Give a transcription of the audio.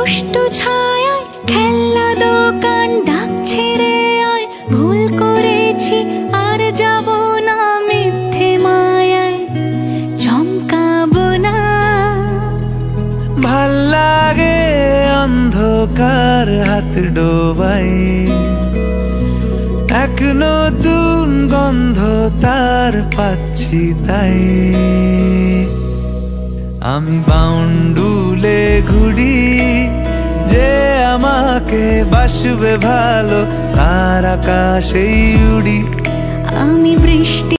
দুষ্টু ছায়ায় খেলনা দোকান ডাকছে রে আয়, ভুল করেছি আর যাব না মিথ্যে মায়ায় চমকাবো না। ভাল লাগে অন্ধকার হাত ডোবাই, এক নতুন গন্ধ তার পাচ্ছি তাই। আমি বাউন্ডুলে ঘুরি, যে আমাকে বাসবে ভালো তার আকাশেই উড়ি। আমি বৃষ্টি